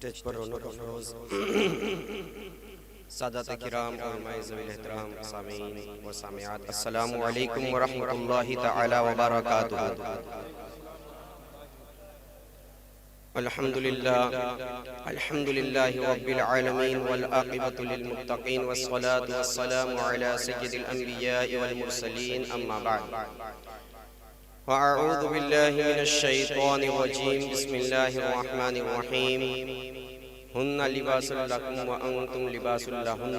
Stage پر رونق افروز سادات کرام علماء ذوی الاحترام سامعین و سامعات، السلام علیکم ورحمۃ اللہ تعالی وبرکاتہ۔ الحمدللہ رب العالمین والعاقبۃ للمتقین والصلاة والسلام علی سید الانبیاء والمرسلین، اما بعد وأعوذ بالله من الشيطان الرجيم، بسم الله الرحمن الرحيم، هن لباس لكم وأنتم لباس لهن،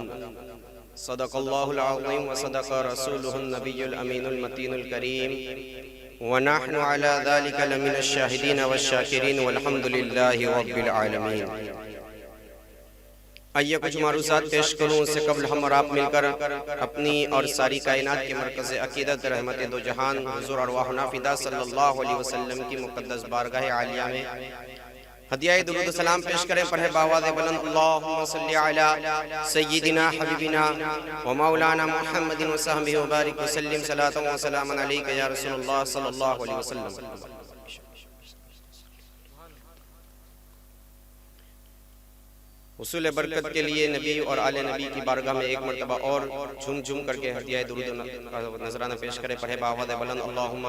صدق الله العظيم وصدق رسوله النبي الأمين المتين الكريم، ونحن على ذلك لمن الشاهدين والشاكرين والحمد لله رب العالمين۔ آئیے کچھ معروضات پیش کروں، اس سے قبل ہم اور آپ مل کر اپنی اور ساری کائنات کے مرکز عقیدت رحمت دو جہان حضور ارواحنا فدا صلی اللہ علیہ وسلم کی مقدس بارگاہ عالیہ میں ہدیہ درود و سلام پیش کریں۔ پڑھے بآواز بلند اللہم صلی علی سیدنا حبیبنا و مولانا محمد و صحبہ وبارک وسلم، صلاۃ و سلام علیک یا رسول اللہ صلی اللہ علیہ وسلم۔ حصول برکت کے لیے نبی اور آل نبی کی بارگاہ میں ایک مرتبہ اور جھوم جھوم کر کے ہدیہ درود نذرانہ پیش کرے۔ پڑھے بآواز بلند اللہم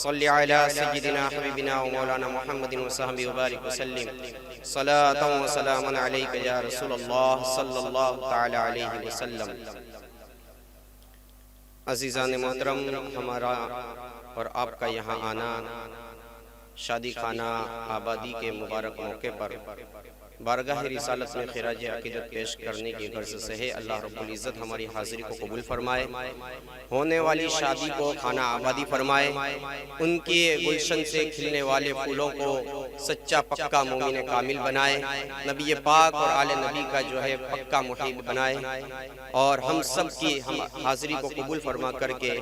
صلی علی سیدنا حبیبنا و مولانا محمد و صحبہ وبارک وسلم، صلاۃ و سلام علیک یا رسول اللہ صلی اللہ تعالی علیہ وسلم۔ عزیزان محترم، ہمارا اور آپ کا یہاں آنا شادی خانہ آبادی کے مبارک موقع پر بارگاہ رسالت میں خراج عقیدت پیش کرنے کی غرض سے ہے۔ اللہ رب العزت ہماری حاضری کو قبول فرمائے، ہونے والی شادی کو خانہ آبادی فرمائے، ان کی گلشن سے کھلنے والے پھولوں کو سچا پکا مومن کامل بنائے، نبی پاک اور آل نبی کا جو ہے پکا محب بنائے، اور ہم سب کی حاضری کو قبول فرما کر کے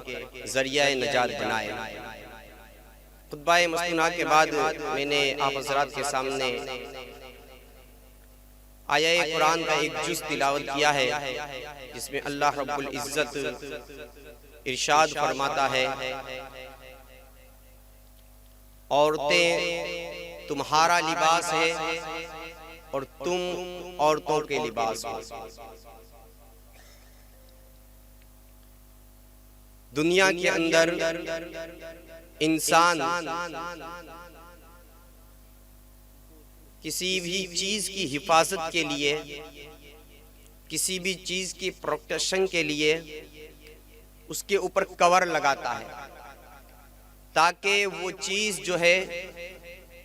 ذریعہ نجات بنائے۔ خطبہ مستونہ کے بعد میں نے آپ حضرات کے سامنے آیہ قرآن کا ایک جز تلاوت کیا ہے، جس میں اللہ رب العزت ارشاد فرماتا ہے، عورتیں تمہارا لباس ہے اور تم عورتوں کے لباس ہو۔ دنیا کے اندر انسان کسی بھی چیز کی حفاظت کے لیے، کسی بھی چیز کی پروٹیکشن کے لیے اس کے اوپر کور لگاتا ہے، تاکہ وہ چیز جو ہے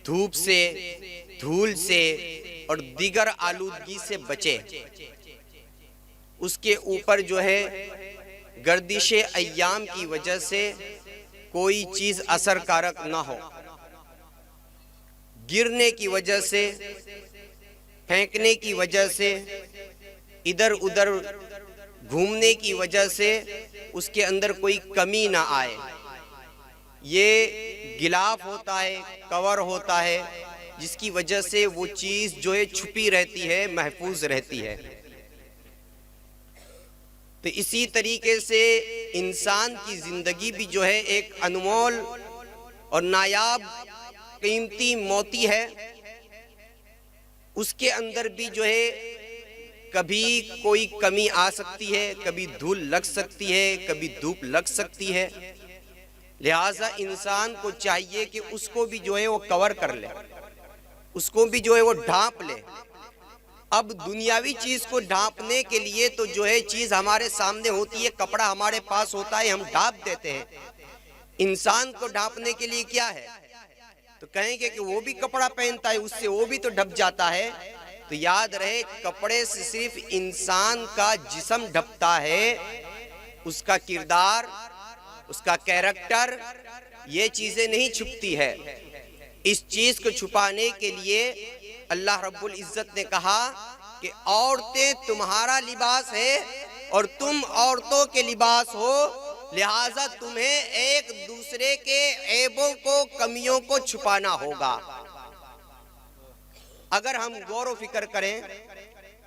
دھوپ سے، دھول سے اور دیگر آلودگی سے بچے، اس کے اوپر جو ہے گردش ایام کی وجہ سے کوئی چیز اثر کارک نہ ہو، گرنے کی وجہ سے، پھینکنے کی وجہ سے، ادھر ادھر گھومنے کی وجہ سے اس کے اندر کوئی کمی نہ آئے۔ یہ غلاف ہوتا ہے، کور ہوتا ہے، جس کی وجہ سے وہ چیز جو ہے چھپی رہتی ہے، محفوظ رہتی ہے۔ تو اسی طریقے سے انسان کی زندگی بھی جو ہے ایک انمول اور نایاب قیمتی موتی ہے، اس کے اندر بھی جو ہے کبھی کوئی کمی آ سکتی ہے، کبھی دھول لگ سکتی ہے، کبھی دھوپ لگ سکتی ہے، لہٰذا انسان کو چاہیے کہ اس کو بھی جو ہے وہ کور کر لے، اس کو بھی جو ہے وہ ڈھانپ لے۔ اب دنیاوی چیز کو ڈھانپنے کے لیے تو جو ہے چیز ہمارے سامنے ہوتی ہے، کپڑا ہمارے پاس ہوتا ہے، ہم ڈھانپ دیتے ہیں۔ انسان کو ڈھانپنے کے لیے کیا ہے؟ تو کہیں گے کہ وہ بھی کپڑا پہنتا ہے، اس سے وہ بھی تو ڈھپ جاتا ہے۔ تو یاد رہے، کپڑے سے صرف انسان کا جسم ڈھپتا ہے، اس کا کردار، اس کا کیریکٹر، یہ چیزیں نہیں چھپتی ہے۔ اس چیز کو چھپانے کے لیے اللہ رب العزت نے کہا کہ عورتیں تمہارا لباس ہے اور تم عورتوں کے لباس ہو، لہٰذا تمہیں ایک دوسرے کے عیبوں کو، کمیوں کو چھپانا ہوگا۔ اگر ہم غور و فکر کریں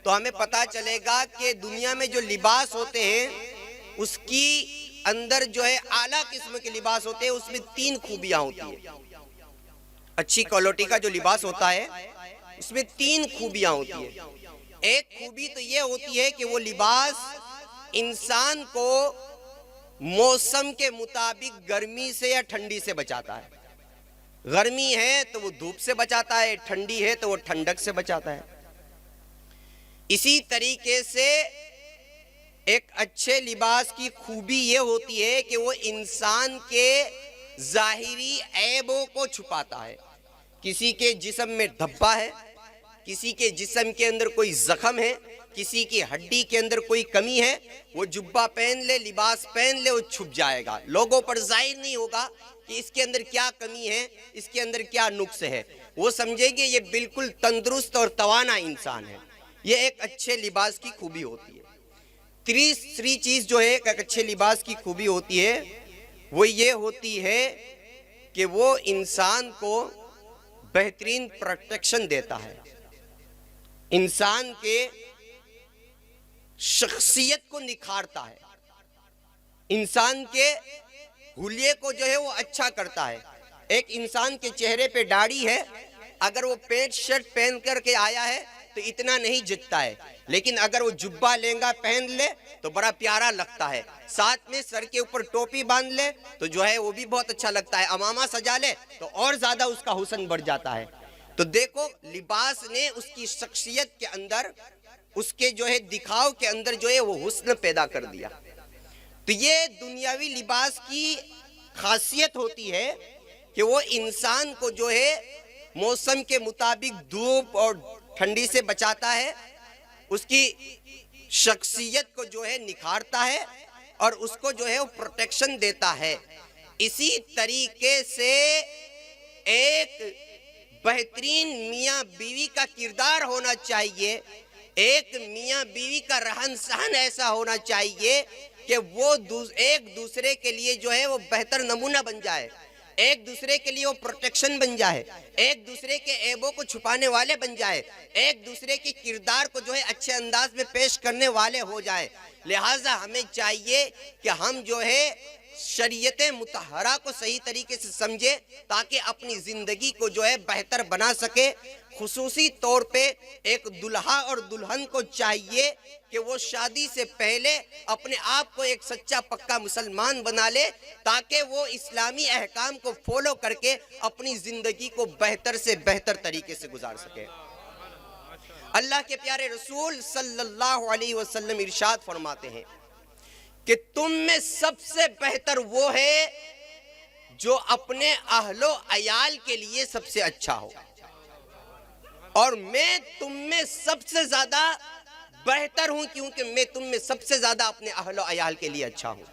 تو ہمیں پتا چلے گا کہ دنیا میں جو لباس ہوتے ہیں اس کی اندر جو ہے اعلیٰ قسم کے لباس ہوتے ہیں، اس میں 3 خوبیاں ہوتی ہیں۔ اچھی کوالٹی کا جو لباس ہوتا ہے اس میں 3 خوبیاں ہوتی ہیں۔ ایک خوبی تو یہ ہوتی ہے کہ وہ لباس انسان کو موسم کے مطابق گرمی سے یا ٹھنڈی سے بچاتا ہے۔ گرمی ہے تو وہ دھوپ سے بچاتا ہے، ٹھنڈی ہے تو وہ ٹھنڈک سے بچاتا ہے۔ اسی طریقے سے ایک اچھے لباس کی خوبی یہ ہوتی ہے کہ وہ انسان کے ظاہری عیبوں کو چھپاتا ہے۔ کسی کے جسم میں دھبا ہے، کسی کے جسم کے اندر کوئی زخم ہے، کسی کی ہڈی کے اندر کوئی کمی ہے، وہ جبہ پہن لے، لباس پہن لے، وہ چھپ جائے گا، لوگوں پر ظاہر نہیں ہوگا کہ اس کے اندر کیا کمی ہے، اس کے اندر کیا نقص ہے، وہ سمجھیں گے یہ بالکل تندرست اور توانا انسان ہے۔ یہ ایک اچھے لباس کی خوبی ہوتی ہے۔ تیسری چیز جو ہے ایک اچھے لباس کی خوبی ہوتی ہے وہ یہ ہوتی ہے کہ وہ انسان کو بہترین پروٹیکشن دیتا ہے، انسان کے شخصیت کو نکھارتا ہے، انسان کے حلیے کو جو ہے وہ اچھا کرتا ہے۔ ایک انسان کے چہرے پہ داڑھی ہے، اگر وہ پینٹ شرٹ پہن کر کے آیا ہے تو اتنا نہیں جچتا ہے، لیکن اگر وہ جبہ لہنگا پہن لے تو بڑا پیارا لگتا ہے، ساتھ میں سر کے اوپر ٹوپی باندھ لے تو جو ہے وہ بھی بہت اچھا لگتا ہے، امامہ سجا لے تو اور زیادہ اس کا حسن بڑھ جاتا ہے۔ تو دیکھو لباس نے اس کی شخصیت کے اندر، اس کے جو ہے دکھاؤ کے اندر جو ہے وہ حسن پیدا کر دیا۔ تو یہ دنیاوی لباس کی خاصیت ہوتی ہے کہ وہ انسان کو جو ہے موسم کے مطابق دھوپ اور ٹھنڈی سے بچاتا ہے، اس کی شخصیت کو جو ہے نکھارتا ہے اور اس کو جو ہے وہ پروٹیکشن دیتا ہے۔ اسی طریقے سے ایک بہترین میاں بیوی کا کردار ہونا چاہیے، ایک میاں بیوی کا رہن سہن ایسا ہونا چاہیے کہ وہ ایک دوسرے کے لیے جو ہے وہ بہتر نمونہ بن جائے، ایک دوسرے کے لیے وہ پروٹیکشن بن جائے، ایک دوسرے کے عیبوں کو چھپانے والے بن جائے، ایک دوسرے کے کردار کو جو ہے اچھے انداز میں پیش کرنے والے ہو جائے۔ لہٰذا ہمیں چاہیے کہ ہم جو ہے شریعت مطہرہ کو صحیح طریقے سے سمجھے تاکہ اپنی زندگی کو جو ہے بہتر بنا سکے۔ خصوصی طور پہ ایک دلہا اور دلہن کو چاہیے کہ وہ شادی سے پہلے اپنے آپ کو ایک سچا پکا مسلمان بنا لے تاکہ وہ اسلامی احکام کو فالو کر کے اپنی زندگی کو بہتر سے بہتر طریقے سے گزار سکے۔ اللہ کے پیارے رسول صلی اللہ علیہ وسلم ارشاد فرماتے ہیں کہ تم میں سب سے بہتر وہ ہے جو اپنے اہل و عیال کے لیے سب سے اچھا ہو، اور میں تم میں سب سے زیادہ بہتر ہوں کیونکہ میں تم میں سب سے زیادہ اپنے اہل و عیال کے لیے اچھا ہوں۔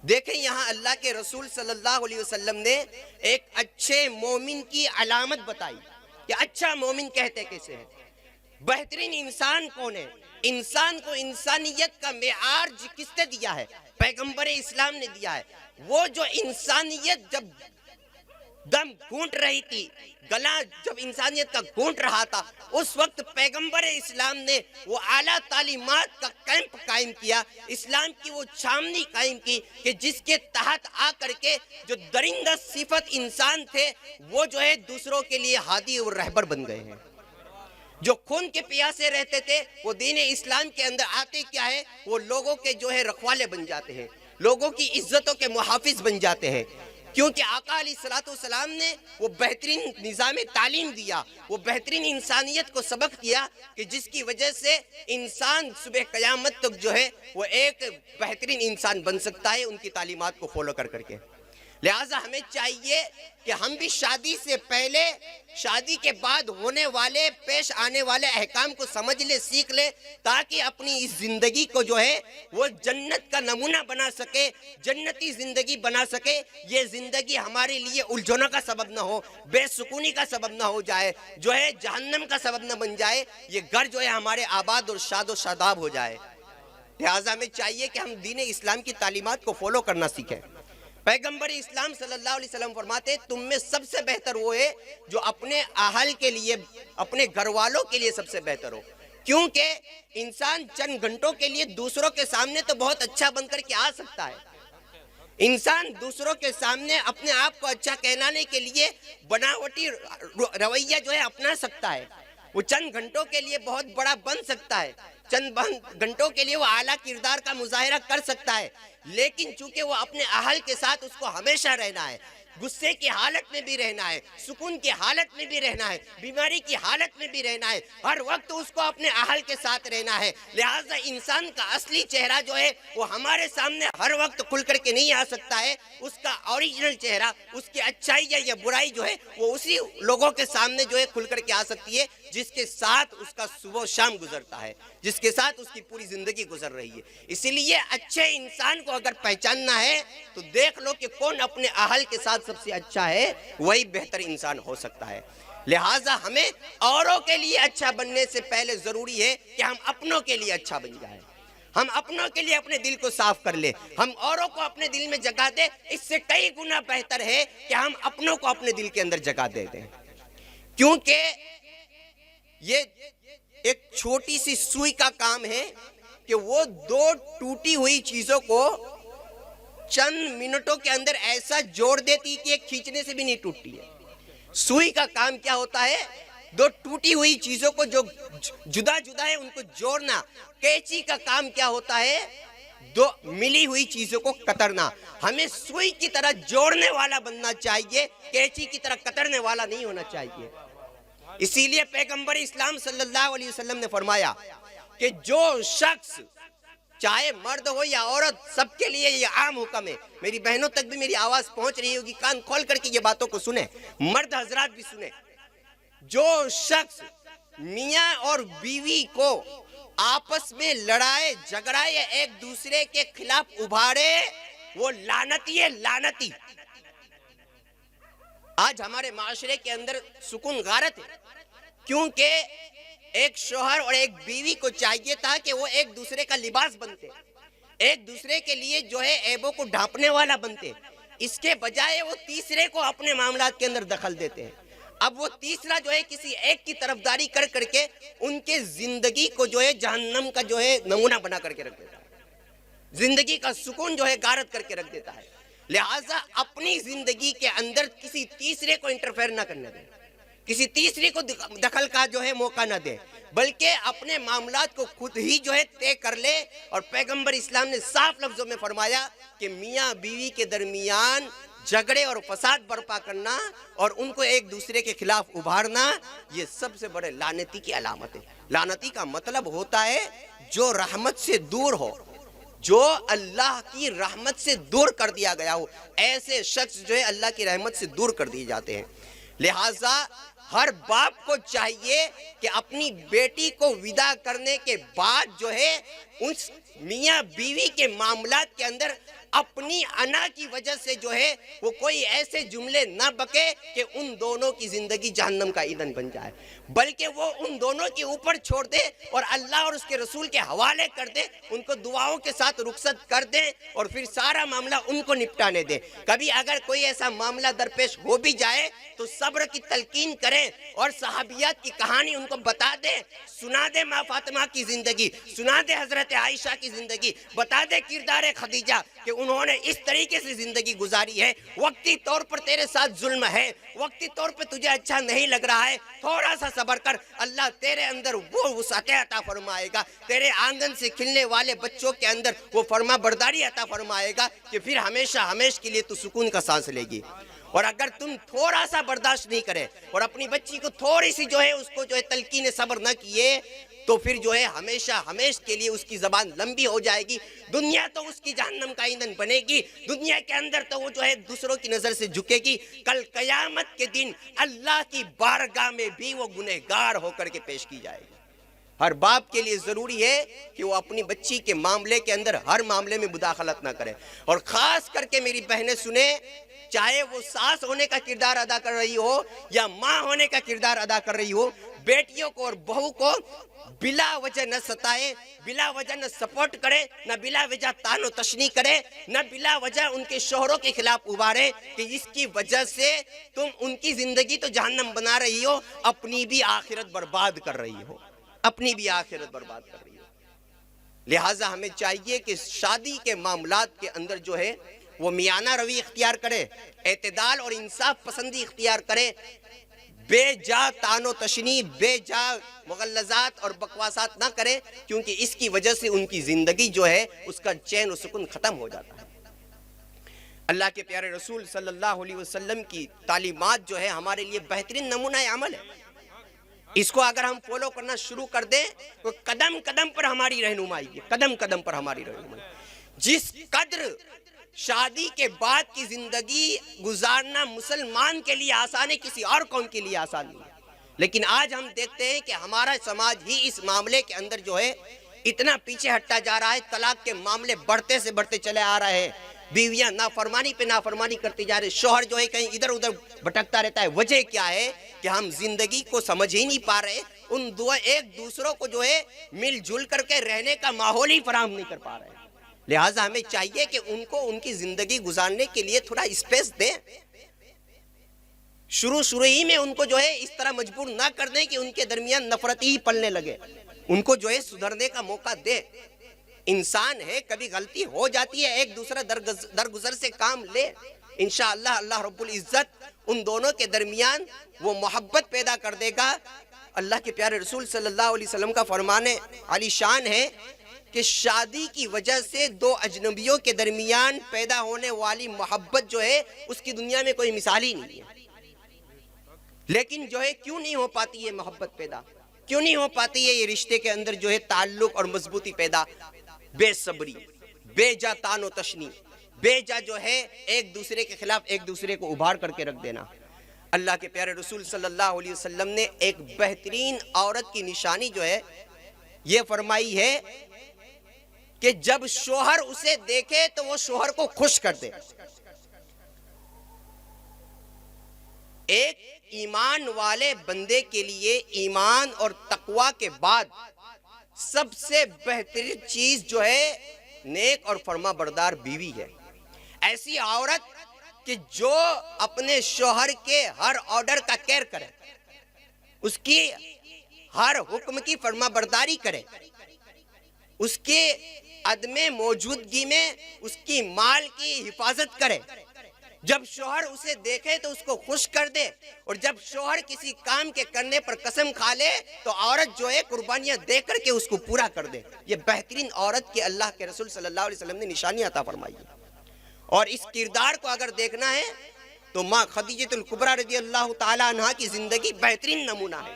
دیکھیں یہاں اللہ کے رسول صلی اللہ علیہ وسلم نے ایک اچھے مومن کی علامت بتائی کہ اچھا مومن کہتے کیسے ہیں، بہترین انسان کون ہے۔ انسان کو انسانیت کا معیار کس نے دیا ہے؟ پیغمبر اسلام نے دیا ہے۔ وہ جو انسانیت جب دم گھونٹ رہی تھی، گلا جب انسانیت کا گھونٹ رہا تھا، اس وقت پیغمبر اسلام نے وہ اعلیٰ تعلیمات کا کیمپ قائم کیا، اسلام کی وہ چھاونی قائم کی کہ جس کے تحت آ کر کے جو درندہ صفت انسان تھے وہ جو ہے دوسروں کے لیے ہادی اور رہبر بن گئے ہیں۔ جو خون کے پیاسے رہتے تھے وہ دین اسلام کے اندر آتے کیا ہے، وہ لوگوں کے جو ہے رکھوالے بن جاتے ہیں، لوگوں کی عزتوں کے محافظ بن جاتے ہیں، کیونکہ آقا علیہ السلام نے وہ بہترین نظام تعلیم دیا، وہ بہترین انسانیت کو سبق دیا کہ جس کی وجہ سے انسان صبح قیامت تک جو ہے وہ ایک بہترین انسان بن سکتا ہے ان کی تعلیمات کو فالو کر کے۔ لہٰذا ہمیں چاہیے کہ ہم بھی شادی سے پہلے، شادی کے بعد ہونے والے پیش آنے والے احکام کو سمجھ لے، سیکھ لے، تاکہ اپنی اس زندگی کو جو ہے وہ جنت کا نمونہ بنا سکے، جنتی زندگی بنا سکے۔ یہ زندگی ہمارے لیے الجھنوں کا سبب نہ ہو، بے سکونی کا سبب نہ ہو جائے، جو ہے جہنم کا سبب نہ بن جائے، یہ گھر جو ہے ہمارے آباد اور شاد و شاداب ہو جائے۔ لہٰذا ہمیں چاہیے کہ ہم دین اسلام کی تعلیمات کو فالو کرنا سیکھیں۔ پیغمبر اسلام صلی اللہ علیہ وسلم فرماتے ہیں تم میں سب سے بہتر وہ ہے جو اپنے اہل کے لیے، اپنے گھر والوں کے لیے سب سے بہتر ہو، کیونکہ انسان چند گھنٹوں کے لیے دوسروں کے سامنے تو بہت اچھا بن کر کے آ سکتا ہے، انسان دوسروں کے سامنے اپنے آپ کو اچھا کہلانے کے لیے بناوٹی رویہ جو ہے اپنا سکتا ہے، وہ چند گھنٹوں کے لیے بہت بڑا بن سکتا ہے، چند گھنٹوں کے لیے وہ اعلیٰ کردار کا مظاہرہ کر سکتا ہے، لیکن چونکہ وہ اپنے اہل کے ساتھ اس کو ہمیشہ رہنا ہے، غصے کی حالت میں بھی رہنا ہے، سکون کی حالت میں بھی رہنا ہے، بیماری کی حالت میں بھی رہنا ہے، ہر وقت اس کو اپنے اہل کے ساتھ رہنا ہے۔ لہٰذا انسان کا اصلی چہرہ جو ہے وہ ہمارے سامنے ہر وقت کھل کر کے نہیں آ سکتا ہے، اس کا اوریجنل چہرہ، اس کی اچھائی یا برائی جو ہے وہ اسی لوگوں کے سامنے جو ہے کھل کر کے آ سکتی ہے جس کے ساتھ اس کا صبح و شام گزرتا ہے، جس کے ساتھ اس کی پوری زندگی گزر رہی ہے۔ اسی لیے اچھے انسان کو اگر پہچاننا ہے تو دیکھ لو کہ کون اپنے اہل کے ساتھ سب سے اچھا ہے، وہی بہتر انسان ہو سکتا ہے۔ لہٰذا ہمیں اوروں کے لیے اچھا بننے سے پہلے ضروری ہے کہ ہم اپنوں کے لیے اچھا بن جائیں، ہم اپنوں کے لیے اپنے دل کو صاف کر لیں، ہم اوروں کو اپنے دل میں جگہ دیں۔ اس سے کئی گنا بہتر ہے کہ ہم اپنوں کو اپنے دل کے اندر جگہ دے دیں، کیونکہ یہ ایک چھوٹی سی سوئی کا کام ہے کہ وہ دو ٹوٹی ہوئی چیزوں کو چند منٹوں کے اندر ایسا جوڑ دیتی کہ ایک کھینچنے سے بھی نہیں ٹوٹتی ہے۔ سوئی کا کام کیا ہوتا ہے؟ دو ٹوٹی ہوئی چیزوں کو جو جدا جدا ہے ان کو جوڑنا۔ کینچی کا کام کیا ہوتا ہے؟ دو ملی ہوئی چیزوں کو کترنا۔ ہمیں سوئی کی طرح جوڑنے والا بننا چاہیے، کینچی کی طرح کترنے والا نہیں ہونا چاہیے۔ اسی لیے پیغمبر اسلام صلی اللہ علیہ وسلم نے فرمایا کہ جو شخص، چاہے مرد ہو یا عورت، سب کے لیے یہ عام حکم ہے، میری بہنوں تک بھی میری آواز پہنچ رہی ہوگی، کان کھول کر کے یہ باتوں کو سنیں، مرد حضرات بھی سنیں، جو شخص میاں اور بیوی کو آپس میں لڑائے جھگڑائے یا ایک دوسرے کے خلاف ابھارے، وہ لعنتی ہے، لعنتی۔ آج ہمارے معاشرے کے اندر سکون غارت ہے، کیونکہ ایک شوہر اور ایک بیوی کو چاہیے تھا کہ وہ ایک دوسرے کا لباس بنتے، ایک دوسرے کے لیے جو ہے عیبوں کو ڈھانپنے والا بنتے، اس کے بجائے وہ تیسرے کو اپنے معاملات کے اندر دخل دیتے ہیں۔ اب وہ تیسرا جو ہے کسی ایک کی طرفداری کر کر کے ان کے زندگی کو جو ہے جہنم کا جو ہے نمونہ بنا کر کے رکھ دیتا ہے، زندگی کا سکون جو ہے غارت کر کے رکھ دیتا ہے۔ لہٰذا اپنی زندگی کے اندر کسی تیسرے کو انٹرفیئر نہ کرنے دیں، کسی تیسری کو دخل کا جو ہے موقع نہ دیں، بلکہ اپنے معاملات کو خود ہی جو ہے طے کر لے۔ اور پیغمبر اسلام نے صاف لفظوں میں فرمایا کہ میاں بیوی کے درمیان جھگڑے اور فساد برپا کرنا اور ان کو ایک دوسرے کے خلاف ابھارنا، یہ سب سے بڑے لعنتی کی علامت ہے۔ لعنتی کا مطلب ہوتا ہے جو رحمت سے دور ہو، جو اللہ کی رحمت سے دور کر دیا گیا ہو، ایسے شخص جو ہے اللہ کی رحمت سے دور کر دیے جاتے ہیں۔ لہٰذا ہر باپ کو چاہیے کہ اپنی بیٹی کو ودا کرنے کے بعد جو ہے اس میاں بیوی کے معاملات کے اندر اپنی انا کی وجہ سے جو ہے وہ کوئی ایسے جملے نہ بکے کہ ان دونوں کی زندگی جہنم کا ایندھن بن جائے، بلکہ وہ ان دونوں کے اوپر چھوڑ دے اور اللہ اور اس کے رسول کے حوالے کر دے، ان کو دعاؤں کے ساتھ رخصت کر دے اور پھر سارا معاملہ ان کو نپٹانے دے۔ کبھی اگر کوئی ایسا معاملہ درپیش ہو بھی جائے تو صبر کی تلقین کریں اور صحابیات کی کہانی ان کو بتا دے، سنا دے ماں فاطمہ کی زندگی، سنا دے حضرت عائشہ کی زندگی، بتا دے کردار خدیجہ کہ انہوں نے اس طریقے سے زندگی گزاری ہے۔ وقتی طور پر تیرے ساتھ ظلم ہے، وقتی طور پر تجھے اچھا نہیں لگ رہا ہے، تھوڑا سا صبر کر، اللہ تیرے اندر وہ وسعت عطا فرمائے گا، تیرے آنگن سے کھلنے والے بچوں کے اندر وہ فرما برداری عطا فرمائے گا کہ پھر ہمیشہ ہمیشہ کے لیے تو سکون کا سانس لے گی۔ اور اگر تم تھوڑا سا برداشت نہیں کرے اور اپنی بچی کو تھوڑی سی جو ہے اس کو جو ہے تلقین صبر نہ کیے تو پھر جو ہے ہمیشہ ہمیشہ کے لیے اس کی زبان لمبی ہو جائے گی، دنیا تو اس کی جہنم کا ایندھن بنے گی، دنیا کے اندر تو وہ جو ہے دوسروں کی نظر سے جھکے گی، کل قیامت کے دن اللہ کی بارگاہ میں بھی وہ گنہگار ہو کر کے پیش کی جائے گی۔ ہر باپ کے لیے ضروری ہے کہ وہ اپنی بچی کے معاملے کے اندر ہر معاملے میں مداخلت نہ کرے، اور خاص کر کے میری بہنیں سنیں، چاہے وہ ساس ہونے کا کردار ادا کر رہی ہو یا ماں ہونے کا کردار ادا کر رہی ہو، بیٹیوں کو اور بہو کو بلا وجہ نہ ستائے، بلا وجہ نہ سپورٹ کرے، نہ بلا وجہ تان و تشنی کرے، نہ بلا وجہ ان کے شوہروں کے خلاف ابھارے کہ جس کی وجہ سے تم ان کی زندگی تو جہنم بنا رہی ہو، اپنی بھی آخرت برباد کر رہی ہو، اپنی بھی آخرت برباد کر رہی ہو۔ لہٰذا ہمیں چاہیے کہ شادی کے معاملات کے اندر جو ہے وہ میانہ روی اختیار کرے، اعتدال اور انصاف پسندی اختیار کرے، بے جا تان و تشنی، بے جا مغلظات اور بکواسات نہ کریں، کیونکہ اس کی وجہ سے ان کی زندگی جو ہے اس کا چین و سکون ختم ہو جاتا ہے۔ اللہ کے پیارے رسول صلی اللہ علیہ وسلم کی تعلیمات جو ہے ہمارے لیے بہترین نمونہ عمل ہے۔ اس کو اگر ہم فالو کرنا شروع کر دیں تو قدم قدم پر ہماری رہنمائی ہے، قدم قدم پر ہماری رہنمائی۔ جس قدر شادی کے بعد کی زندگی گزارنا مسلمان کے لیے آسان ہے، کسی اور قوم کے لیے آسان نہیں ہے، لیکن آج ہم دیکھتے ہیں کہ ہمارا سماج ہی اس معاملے کے اندر جو ہے اتنا پیچھے ہٹتا جا رہا ہے، طلاق کے معاملے بڑھتے سے بڑھتے چلے آ رہے ہیں، بیویاں نافرمانی پہ نافرمانی کرتی جا رہے، شوہر جو ہے کہیں ادھر ادھر بھٹکتا رہتا ہے۔ وجہ کیا ہے کہ ہم زندگی کو سمجھ ہی نہیں پا رہے، ان ایک دوسروں کو جو ہے مل جل کر کے رہنے کا ماحول ہی فراہم نہیں کر پا رہے۔ لہٰذا ہمیں چاہیے کہ ان کو ان کی زندگی گزارنے کے لیے تھوڑا اسپیس دیں، شروع ہی میں ان کو جو ہے اس طرح مجبور نہ کر دیں کہ ان کے درمیان نفرت ہی پلنے لگے، ان کو جو ہے سدھرنے کا موقع دیں۔ انسان ہے، کبھی غلطی ہو جاتی ہے، ایک دوسرا درگزر سے کام لے، انشاءاللہ اللہ رب العزت ان دونوں کے درمیان وہ محبت پیدا کر دے گا۔ اللہ کے پیارے رسول صلی اللہ علیہ وسلم کا فرمان عالی شان ہے کہ شادی کی وجہ سے دو اجنبیوں کے درمیان پیدا ہونے والی محبت جو ہے اس کی دنیا میں کوئی مثال ہی نہیں ہے۔ لیکن جو ہے کیوں نہیں ہو پاتی یہ محبت پیدا، کیوں نہیں ہو پاتی ہے یہ رشتے کے اندر جو ہے تعلق اور مضبوطی پیدا؟ بے صبری، بے جا تان و تشنی، بے جا جو ہے ایک دوسرے کے خلاف ایک دوسرے کو ابھار کر کے رکھ دینا۔ اللہ کے پیارے رسول صلی اللہ علیہ وسلم نے ایک بہترین عورت کی نشانی جو ہے یہ فرمائی ہے کہ جب شوہر اسے دیکھے تو وہ شوہر کو خوش کر دے۔ ایک ایمان والے بندے کے لیے ایمان اور تقوی کے بعد سب سے بہترین چیز جو ہے نیک اور فرما بردار بیوی ہے۔ ایسی عورت کہ جو اپنے شوہر کے ہر آرڈر کا کیئر کرے، اس کی ہر حکم کی فرما برداری کرے، اس کے عدم موجودگی میں اس کی مال کی حفاظت کرے۔ جب شوہر اسے دیکھے تو اس کو خوش کر دے، اور جب شوہر کسی کام کے کرنے پر قسم کھا لے تو عورت جو ہے قربانیاں دے کر کے اس کو پورا کر دے۔ یہ بہترین عورت کی اللہ کے رسول صلی اللہ علیہ وسلم نے نشانی عطا فرمائی ہے، اور اس کردار کو اگر دیکھنا ہے تو ماں خدیجہ الکبریٰ رضی اللہ تعالی عنہا کی زندگی بہترین نمونہ ہے۔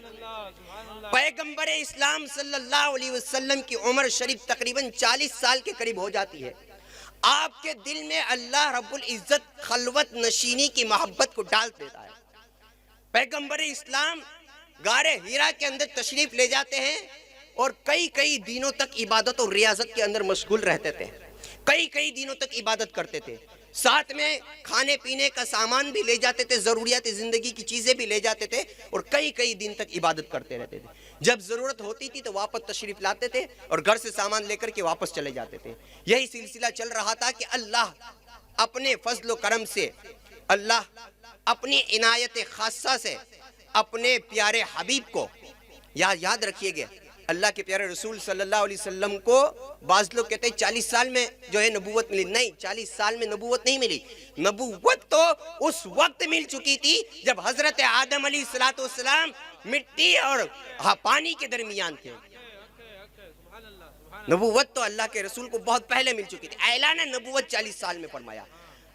پیغمبر اسلام صلی اللہ علیہ وسلم کی عمر شریف تقریباً 40 سال کے قریب ہو جاتی ہے۔ آپ کے دل میں اللہ رب العزت خلوت نشینی کی محبت کو ڈال دیتا ہے۔ پیغمبر اسلام غار حرا کے اندر تشریف لے جاتے ہیں اور کئی دنوں تک عبادت اور ریاضت کے اندر مشغول رہتے تھے، کئی دنوں تک عبادت کرتے تھے، ساتھ میں کھانے پینے کا سامان بھی لے جاتے تھے، ضروریات زندگی کی چیزیں بھی لے جاتے تھے، اور کئی دن تک عبادت کرتے رہتے تھے۔ جب ضرورت ہوتی تھی تو واپس تشریف لاتے تھے اور گھر سے سامان لے کر کے واپس چلے جاتے تھے۔ یہی سلسلہ چل رہا تھا کہ اللہ اپنے فضل و کرم سے، اللہ اپنی عنایت خاصہ سے اپنے پیارے حبیب کو، یاد رکھیے گا، اللہ کے پیارے رسول صلی اللہ علیہ وسلم کو بعض لوگ کہتے ہیں 40 سال میں جو ہے نبوت ملی۔ نہیں، 40 سال میں نبوت نہیں ملی، نبوت تو اس وقت مل چکی تھی جب حضرت آدم علیہ السلام مٹی اور پانی کے درمیان تھے۔ نبوت تو اللہ کے رسول کو بہت پہلے مل چکی تھی۔ اعلان نبوت 40 سال میں فرمایا۔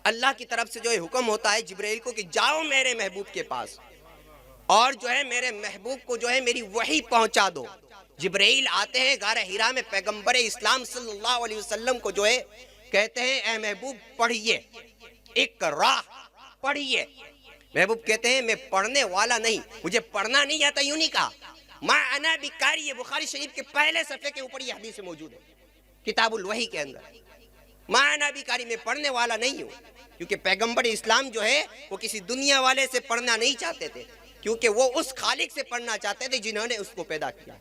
اللہ کی طرف سے جو ہے حکم ہوتا ہے جبرائیل کو کہ جاؤ میرے محبوب کے پاس اور جو ہے میرے محبوب کو جو ہے میری وحی پہنچا دو۔ جبرائیل آتے ہیں غار حرا میں، پیغمبر اسلام صلی اللہ علیہ وسلم کو جو ہے کہتے ہیں اے محبوب پڑھیے، اقرا، پڑھیے۔ محبوب کہتے ہیں میں پڑھنے والا نہیں، مجھے پڑھنا نہیں آتا، یوں نہیں کہا، ما انا بقاری۔ یہ بخاری شریف کے پہلے صفحے کے اوپر یہ حدیث موجود ہے کتاب الوحی کے اندر، ما انا بقاری، میں پڑھنے والا نہیں ہوں، کیونکہ پیغمبر اسلام جو ہے وہ کسی دنیا والے سے پڑھنا نہیں چاہتے تھے، کیونکہ وہ اس خالق سے پڑھنا چاہتے تھے جنہوں نے اس کو پیدا کیا۔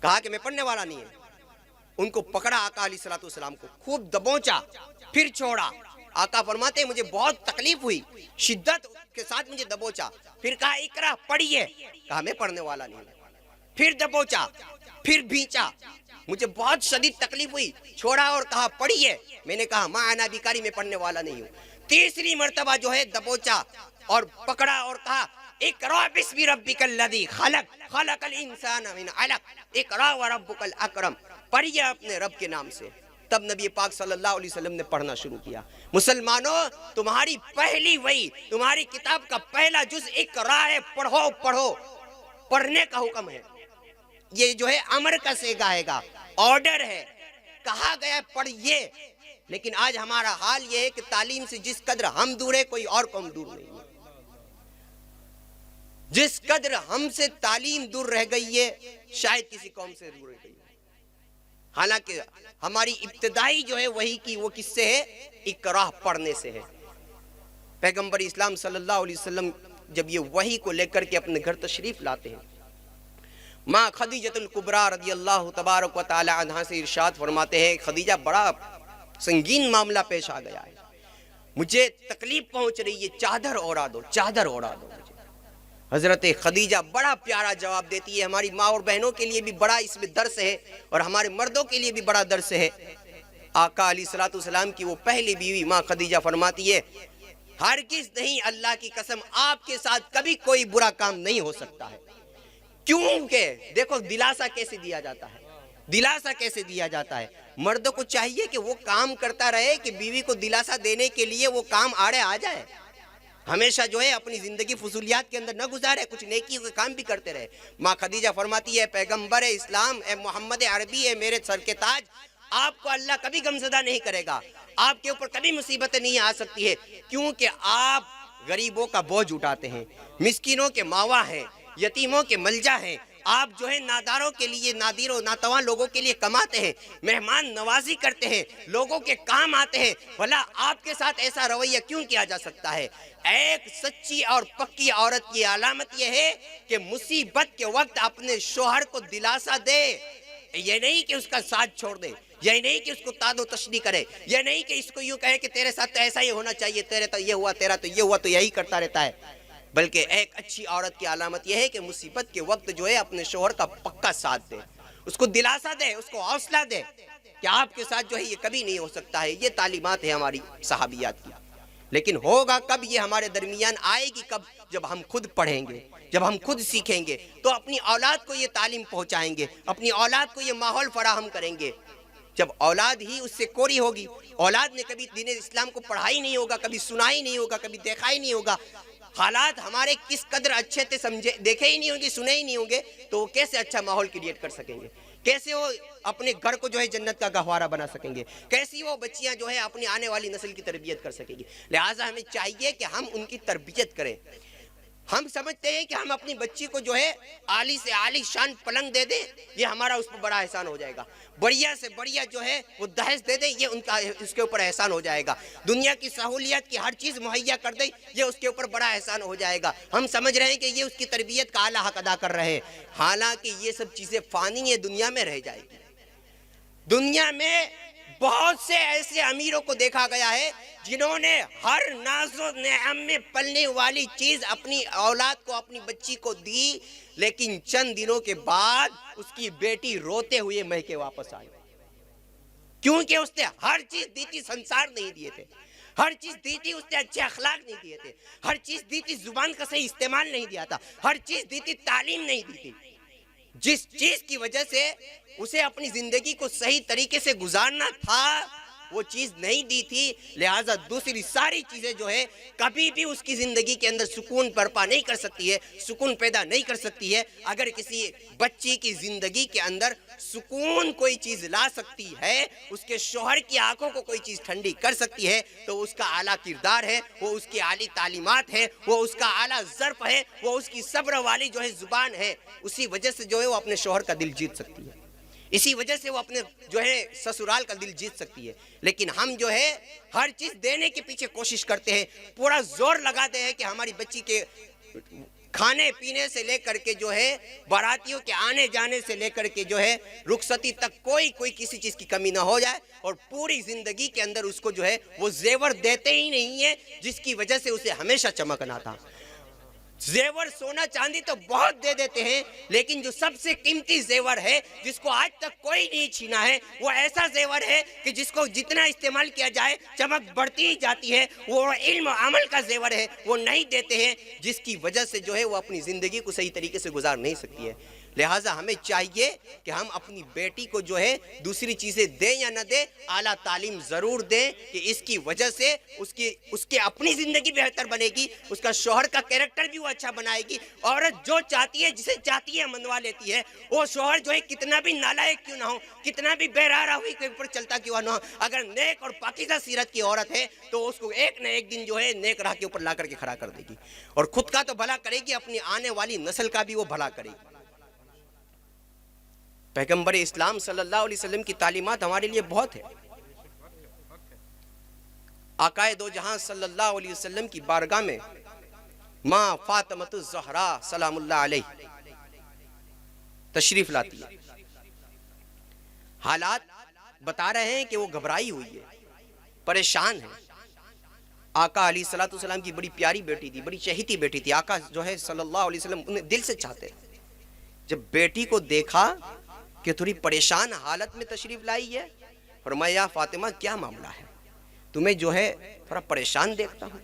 کہا کہ میں پڑھنے والا نہیں ہے۔ ان کو پکڑا آقا علیہ السلام کو، خوب دبوچا، پھر چھوڑا۔ آقا فرماتے ہیں مجھے بہت تکلیف ہوئی، شدت کے ساتھ مجھے دبوچا، پھر کہا اقرا، پڑھیے۔ کہا میں پڑھنے والا نہیں ہوں، پھر دبوچا، پھر بھینچا، مجھے بہت شدید تکلیف ہوئی، چھوڑا اور کہا پڑھیے۔ میں نے کہا ما انا بقاری، میں پڑھنے والا نہیں ہوں۔ تیسری مرتبہ جو ہے دبوچا، اور پکڑا اور کہا اقرأ بسم ربک الذی خلق خلق الانسان من علق اقرأ وربک الاکرم، پڑھیے اپنے رب کے نام سے۔ تب نبی پاک صلی اللہ علیہ وسلم نے پڑھنا شروع کیا۔ مسلمانوں، تمہاری پہلی وحی، تمہاری کتاب کا پہلا جز اقرأ ہے، پڑھو پڑھو، پڑھنے کا حکم ہے۔ یہ جو ہے امر کا صیغہ ہے گا، آرڈر ہے، کہا گیا پڑھیے۔ لیکن آج ہمارا حال یہ ہے کہ تعلیم سے جس قدر ہم دور ہے کوئی اور قوم دور نہیں ہے۔ جس قدر ہم سے تعلیم دور رہ گئی ہے شاید کسی قوم سے دور رہ گئی ہے۔ حالانکہ ہماری ابتدائی جو ہے وحی کی وہ کس سے ہے؟ اقرا پڑھنے سے ہے۔ پیغمبر اسلام صلی اللہ علیہ وسلم جب یہ وحی کو لے کر کے اپنے گھر تشریف لاتے ہیں، ماں خدیجہ الکبریٰ رضی اللہ تبارک و تعالی عنہا سے ارشاد فرماتے ہیں، خدیجہ بڑا سنگین معاملہ پیش آ گیا ہے، مجھے تکلیف پہنچ رہی ہے، چادر اوڑا دو، چادر اوڑا دو مجھے۔ حضرت خدیجہ بڑا پیارا جواب دیتی ہے، ہماری ماں اور بہنوں کے لیے بھی بڑا اس میں درس ہے اور ہمارے مردوں کے لیے بھی بڑا درس ہے۔ آقا علیہ الصلوۃ والسلام کی وہ پہلی بیوی ماں خدیجہ فرماتی ہے، ہرگز نہیں، اللہ کی قسم آپ کے ساتھ کبھی کوئی برا کام نہیں ہو سکتا ہے۔ کیونکہ دیکھو دلاسا کیسے دیا جاتا ہے، دلاسا کیسے دیا جاتا ہے۔ مردوں کو چاہیے کہ وہ کام کرتا رہے کہ بیوی کو دلاسا دینے کے لیے وہ کام آڑے آ جائے، ہمیشہ جو ہے اپنی زندگی فضولیات کے اندر نہ گزارے، کچھ نیکی کے کام بھی کرتے رہے۔ ماں خدیجہ فرماتی ہے، پیغمبر اسلام، اے محمد عربی، اے میرے سر کے تاج، آپ کو اللہ کبھی غمزدہ نہیں کرے گا، آپ کے اوپر کبھی مصیبتیں نہیں آ سکتی ہے، کیونکہ آپ غریبوں کا بوجھ اٹھاتے ہیں، مسکینوں کے ماوا ہیں، یتیموں کے ملجا ہیں، آپ جو ہے ناداروں کے لیے، نادیر و ناتواں لوگوں کے لیے کماتے ہیں، مہمان نوازی کرتے ہیں، لوگوں کے کام آتے ہیں، بھلا آپ کے ساتھ ایسا رویہ کیوں کیا جا سکتا ہے؟ ایک سچی اور پکی عورت کی علامت یہ ہے کہ مصیبت کے وقت اپنے شوہر کو دلاسا دے، یہ نہیں کہ اس کا ساتھ چھوڑ دے، یہ نہیں کہ اس کو تاد و تشنیع کرے، یہ نہیں کہ اس کو یوں کہے کہ تیرے ساتھ تو ایسا ہی ہونا چاہیے، تیرے تو یہ ہوا، تیرا تو یہ ہوا، تو یہی کرتا رہتا ہے۔ بلکہ ایک اچھی عورت کی علامت یہ ہے کہ مصیبت کے وقت جو ہے اپنے شوہر کا پکا ساتھ دے، اس کو دلاسا دے، اس کو حوصلہ دے کہ آپ کے ساتھ جو ہے یہ کبھی نہیں ہو سکتا ہے۔ یہ تعلیمات ہیں ہماری صحابیات کی۔ لیکن ہوگا کب یہ ہمارے درمیان آئے گی کب؟ جب ہم خود پڑھیں گے، جب ہم خود سیکھیں گے تو اپنی اولاد کو یہ تعلیم پہنچائیں گے، اپنی اولاد کو یہ ماحول فراہم کریں گے۔ جب اولاد ہی اس سے کوری ہوگی، اولاد نے کبھی دین اسلام کو پڑھا ہی نہیں ہوگا، کبھی سنا ہی نہیں ہوگا، کبھی دیکھا ہی نہیں ہوگا، حالات ہمارے کس قدر اچھے تھے سمجھے دیکھے ہی نہیں ہوں گے، سنے ہی نہیں ہوں گے، تو وہ کیسے اچھا ماحول کریٹ کر سکیں گے؟ کیسے وہ اپنے گھر کو جو ہے جنت کا گہوارہ بنا سکیں گے؟ کیسی وہ بچیاں جو ہے اپنی آنے والی نسل کی تربیت کر سکیں گی؟ لہٰذا ہمیں چاہیے کہ ہم ان کی تربیت کریں۔ ہم سمجھتے ہیں کہ ہم اپنی بچی کو جو ہے عالی سے عالی شان پلنگ دے دیں، یہ ہمارا اس پر بڑا احسان ہو جائے گا، بڑھیا سے بڑھیا جو ہے وہ دہیج دے دیں، یہ اس کے اوپر احسان ہو جائے گا، دنیا کی سہولیات کی ہر چیز مہیا کر دیں، یہ اس کے اوپر بڑا احسان ہو جائے گا۔ ہم سمجھ رہے ہیں کہ یہ اس کی تربیت کا اعلیٰ حق ادا کر رہے ہیں، حالانکہ یہ سب چیزیں فانی ہے، دنیا میں رہ جائے گی۔ دنیا میں بہت سے ایسے امیروں کو دیکھا گیا ہے جنہوں نے ہر ناز و نعم میں پلنے والی چیز اپنی اولاد کو، اپنی بچی کو دی، لیکن چند دنوں کے بعد اس کی بیٹی روتے ہوئے مہ کے واپس آئی، کیونکہ اس نے ہر چیز دی تھی، سنسار نہیں دیے تھے، ہر چیز دی تھی، اس نے اچھے اخلاق نہیں دیے تھے، ہر چیز دی تھی، زبان کا صحیح استعمال نہیں دیا تھا، ہر چیز دی تھی، تعلیم نہیں دی تھی، جس چیز کی وجہ سے اسے اپنی زندگی کو صحیح طریقے سے گزارنا تھا وہ چیز نہیں دی تھی، لہٰذا دوسری ساری چیزیں جو ہے کبھی بھی اس کی زندگی کے اندر سکون برپا نہیں کر سکتی ہے، سکون پیدا نہیں کر سکتی ہے۔ اگر کسی بچی کی زندگی کے اندر سکون کوئی چیز لا سکتی ہے، اس کے شوہر کی آنکھوں کو کوئی چیز ٹھنڈی کر سکتی ہے، تو اس کا اعلیٰ کردار ہے، وہ اس کی اعلیٰ تعلیمات ہے، وہ اس کا اعلیٰ ظرف ہے، وہ اس کی صبر والی جو ہے زبان ہے، اسی وجہ سے جو ہے وہ اپنے شوہر کا دل جیت سکتی ہے، اسی وجہ سے وہ اپنے جو ہے سسرال کا دل جیت سکتی ہے۔ لیکن ہم جو ہے ہر چیز دینے کے پیچھے کوشش کرتے ہیں، پورا زور لگاتے ہیں کہ ہماری بچی کے کھانے پینے سے لے کر کے جو ہے باراتیوں کے آنے جانے سے لے کر کے جو ہے رخصتی تک کوئی کسی چیز کی کمی نہ ہو جائے، اور پوری زندگی کے اندر اس کو جو ہے وہ زیور دیتے ہی نہیں ہیں جس کی وجہ سے اسے ہمیشہ چمکنا تھا۔ زیور سونا چاندی تو بہت دے دیتے ہیں، لیکن جو سب سے قیمتی زیور ہے جس کو آج تک کوئی نہیں چھینا ہے، وہ ایسا زیور ہے کہ جس کو جتنا استعمال کیا جائے چمک بڑھتی ہی جاتی ہے، وہ علم و عمل کا زیور ہے، وہ نہیں دیتے ہیں، جس کی وجہ سے جو ہے وہ اپنی زندگی کو صحیح طریقے سے گزار نہیں سکتی ہے۔ لہٰذا ہمیں چاہیے کہ ہم اپنی بیٹی کو جو ہے دوسری چیزیں دیں یا نہ دیں، اعلیٰ تعلیم ضرور دیں، کہ اس کی وجہ سے اس کی اپنی زندگی بہتر بنے گی، اس کا شوہر کا کیریکٹر بھی وہ اچھا بنائے گی۔ عورت جو چاہتی ہے، جسے چاہتی ہے منوا لیتی ہے۔ وہ شوہر جو ہے کتنا بھی نالائق کیوں نہ ہو، کتنا بھی بے راہ روی کے اوپر چلتا کیوں نہ ہو، اگر نیک اور پاکیزہ سیرت کی عورت ہے تو اس کو ایک نہ ایک دن جو ہے نیک راہ کے اوپر لا کر کے کھڑا کر دے گی، اور خود کا تو بھلا کرے گی، اپنی آنے والی نسل کا بھی وہ بھلا کرے گی۔ پیغمبر اسلام صلی اللہ علیہ وسلم کی تعلیمات ہمارے لیے بہت ہے۔ آقائے دو جہاں صلی اللہ علیہ وسلم کی بارگاہ میں ماں فاطمۃ الزہراء سلام اللہ علیہ تشریف لاتی ہے۔ حالات بتا رہے ہیں کہ وہ گھبرائی ہوئی ہے، پریشان ہے۔ آقا علیہ الصلوۃ والسلام کی بڑی پیاری بیٹی تھی، بڑی چہیتی بیٹی تھی۔ آقا جو ہے صلی اللہ علیہ وسلم انہیں دل سے چاہتے ہیں۔ جب بیٹی کو دیکھا کہ تھوڑی پریشان حالت میں تشریف لائی ہے، فرمایا یا فاطمہ کیا معاملہ ہے، تمہیں جو ہے تھوڑا پریشان دیکھتا ہوں۔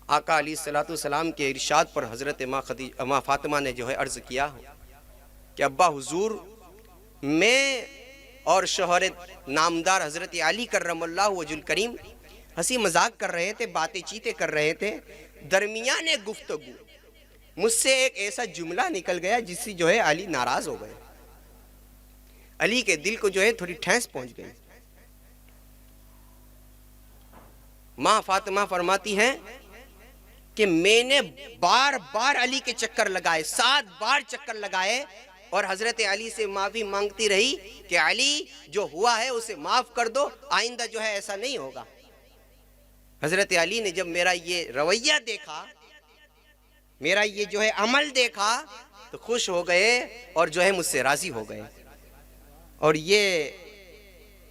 آقا علیہ الصلوۃ والسلام کے ارشاد پر حضرت ماں فاطمہ نے جو ہے عرض کیا کہ ابا حضور، میں اور شوہر نامدار حضرت علی کرم اللہ وجہ الکریم ہنسی مذاق کر رہے تھے، باتیں چیتیں کر رہے تھے، درمیان گفتگو مجھ سے ایک ایسا جملہ نکل گیا جس سے جو ہے علی ناراض ہو گئے، علی کے دل کو جو ہے تھوڑی ٹھیس پہنچ گئی۔ ماں فاطمہ فرماتی ہیں کہ میں نے بار بار علی کے چکر لگائے، 7 بار چکر لگائے، اور حضرت علی سے معافی مانگتی رہی کہ علی جو ہوا ہے اسے معاف کر دو، آئندہ جو ہے ایسا نہیں ہوگا۔ حضرت علی نے جب میرا یہ رویہ دیکھا، میرا یہ جو ہے عمل دیکھا، تو خوش ہو گئے اور جو ہے مجھ سے راضی ہو گئے۔ اور یہ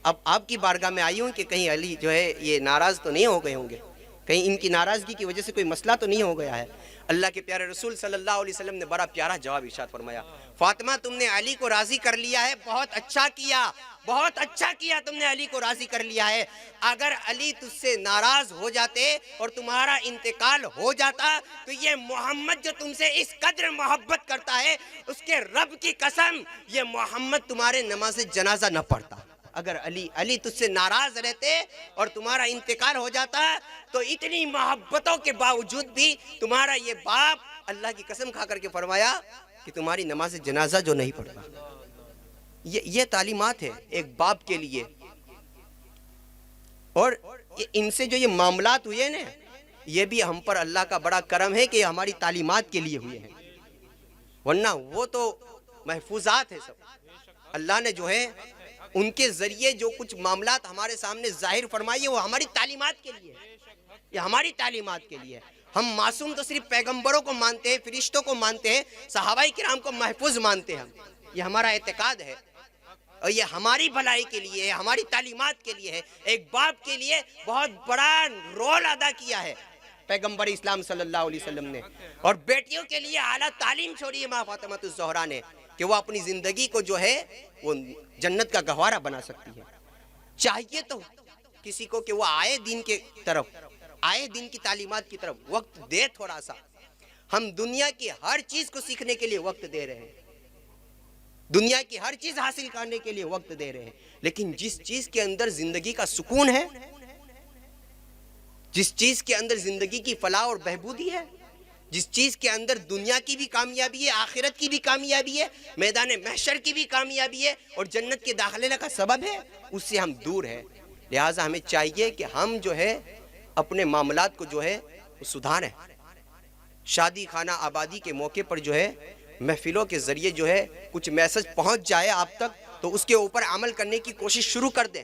اب آپ کی بارگاہ میں آئی ہوں کہ کہیں علی جو ہے یہ ناراض تو نہیں ہو گئے ہوں گے، کہیں ان کی ناراضگی کی وجہ سے کوئی مسئلہ تو نہیں ہو گیا ہے۔ اللہ کے پیارے رسول صلی اللہ علیہ وسلم نے بڑا پیارا جواب ارشاد فرمایا، فاطمہ تم نے علی کو راضی کر لیا ہے، بہت اچھا کیا، بہت اچھا کیا، تم نے علی کو راضی کر لیا ہے۔ اگر علی تجھ سے ناراض ہو جاتے اور تمہارا انتقال ہو جاتا تو یہ محمد جو تم سے اس قدر محبت کرتا ہے، اس کے رب کی قسم یہ محمد تمہارے نماز جنازہ نہ پڑھتا۔ اگر علی تجھ سے ناراض رہتے اور تمہارا انتقال ہو جاتا تو اتنی محبتوں کے باوجود بھی تمہارا یہ باپ اللہ کی قسم کھا کر کے فرمایا کہ تمہاری نماز جنازہ جو نہیں پڑھتا۔ یہ تعلیمات ہے ایک باپ کے لیے، اور ان سے جو یہ معاملات ہوئے نا، یہ بھی ہم پر اللہ کا بڑا کرم ہے کہ یہ ہماری تعلیمات کے لیے ہوئے ہیں، ورنہ وہ تو محفوظات ہے سب۔ اللہ نے جو ہے ان کے ذریعے جو کچھ معاملات ہمارے سامنے ظاہر فرمائیے وہ ہماری تعلیمات کے لیے، یہ ہماری تعلیمات کے لیے۔ ہم معصوم تو صرف پیغمبروں کو مانتے ہیں، فرشتوں کو مانتے ہیں، صحابہ کرام کو محفوظ مانتے ہیں، یہ ہمارا اعتقاد ہے، اور یہ ہماری بھلائی کے لیے ہے، ہماری تعلیمات کے لیے ہے۔ ایک باپ کے لیے بہت بڑا رول ادا کیا ہے پیغمبر اسلام صلی اللہ علیہ وسلم نے، اور بیٹیوں کے لیے اعلیٰ تعلیم چھوڑی ہے ماں فاطمہ الزہراء نے کہ وہ اپنی زندگی کو جو ہے وہ جنت کا گہوارہ بنا سکتی ہے۔ چاہیے تو کسی کو کہ وہ آئے دین کے طرف، آئے دین کی تعلیمات کی طرف، وقت دے تھوڑا سا۔ ہم دنیا کی ہر چیز کو سیکھنے کے لیے وقت دے رہے ہیں، دنیا کی ہر چیز حاصل کرنے کے لیے وقت دے رہے ہیں، لیکن جس چیز کے اندر زندگی کا سکون ہے، جس چیز کے اندر زندگی کی فلاح اور بہبودی ہے، جس چیز کے اندر دنیا کی بھی کامیابی ہے، آخرت کی بھی کامیابی ہے، میدان محشر کی بھی کامیابی ہے، اور جنت کے داخلے کا سبب ہے، اس سے ہم دور ہیں۔ لہٰذا ہمیں چاہیے کہ ہم جو ہے اپنے معاملات کو جو ہے سدھاریں۔ شادی خانہ آبادی کے موقع پر جو ہے محفلوں کے ذریعے جو ہے کچھ میسج پہنچ جائے آپ تک تو اس کے اوپر عمل کرنے کی کوشش شروع کر دیں۔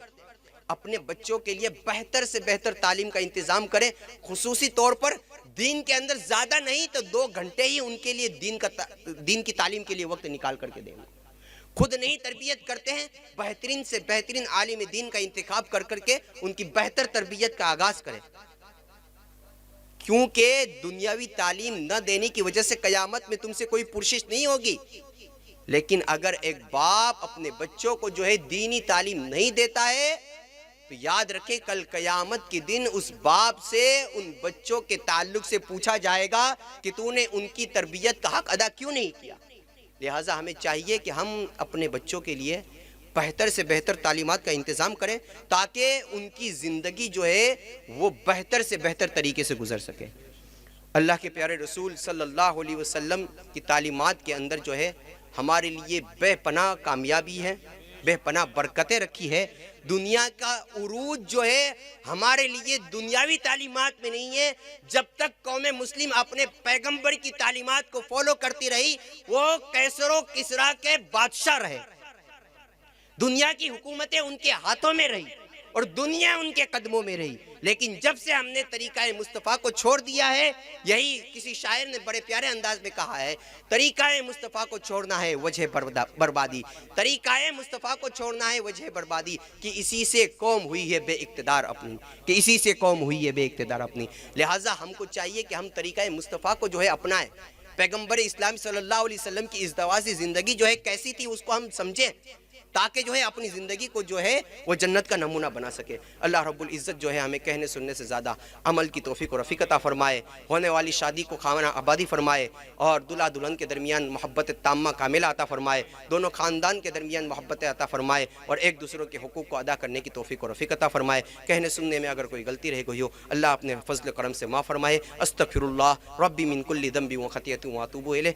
اپنے بچوں کے لیے بہتر سے بہتر تعلیم کا انتظام کریں، خصوصی طور پر دین کے اندر زیادہ نہیں تو 2 گھنٹے ہی ان کے لیے دین کی تعلیم کے لیے وقت نکال کر کے دیں۔ خود نہیں تربیت کرتے ہیں، بہترین سے بہترین عالم دین کا انتخاب کر کر کے ان کی بہتر تربیت کا آغاز کریں۔ کیونکہ دنیاوی تعلیم نہ دینے کی وجہ سے قیامت میں تم سے کوئی پرسش نہیں ہوگی، لیکن اگر ایک باپ اپنے بچوں کو جو ہے دینی تعلیم نہیں دیتا ہے تو یاد رکھیں کل قیامت کے دن اس باپ سے ان بچوں کے تعلق سے پوچھا جائے گا کہ تو نے ان کی تربیت کا حق ادا کیوں نہیں کیا۔ لہٰذا ہمیں چاہیے کہ ہم اپنے بچوں کے لیے بہتر سے بہتر تعلیمات کا انتظام کریں تاکہ ان کی زندگی جو ہے وہ بہتر سے بہتر طریقے سے گزر سکے۔ اللہ کے پیارے رسول صلی اللہ علیہ وسلم کی تعلیمات کے اندر جو ہے ہمارے لیے بے پناہ کامیابی ہے، بے پناہ برکتیں رکھی ہے۔ دنیا کا عروج جو ہے ہمارے لیے دنیاوی تعلیمات میں نہیں ہے۔ جب تک قوم مسلم اپنے پیغمبر کی تعلیمات کو فالو کرتی رہی وہ قیصر و کسریٰ کے بادشاہ رہے، دنیا کی حکومتیں ان کے ہاتھوں میں رہی اور دنیا ان کے قدموں میں رہی، لیکن جب سے ہم نے طریقہ مصطفیٰ کو چھوڑ دیا ہے، یہی کسی شاعر نے بڑے پیارے انداز میں کہا ہے، طریقہ مصطفیٰ کو چھوڑنا ہے وجہ بربادی، طریقہ مصطفیٰ کو چھوڑنا ہے وجہ بربادی، کہ اسی سے قوم ہوئی ہے بے اقتدار اپنی، کہ اسی سے قوم ہوئی ہے بے اقتدار اپنی۔ لہٰذا ہم کو چاہیے کہ ہم طریقہ مصطفیٰ کو جو ہے اپنائیں، پیغمبر اسلام صلی اللہ علیہ وسلم کی ازدواجی زندگی جو ہے کیسی تھی اس کو ہم سمجھیں تاکہ جو ہے اپنی زندگی کو جو ہے وہ جنت کا نمونہ بنا سکے۔ اللہ رب العزت جو ہے ہمیں کہنے سننے سے زیادہ عمل کی توفیق و رفیق عطا فرمائے، ہونے والی شادی کو خامنہ آبادی فرمائے اور دلہا دلہن کے درمیان محبت تامہ کاملہ عطا فرمائے، دونوں خاندان کے درمیان محبت عطا فرمائے اور ایک دوسروں کے حقوق کو ادا کرنے کی توفیق و رفیق عطا فرمائے۔ کہنے سننے میں اگر کوئی غلطی رہ گئی ہو اللہ اپنے فضل کرم سے معاف فرمائے۔ استغفر اللہ ربی من کل ذنب و خطیئۃ و اتوب الیہ۔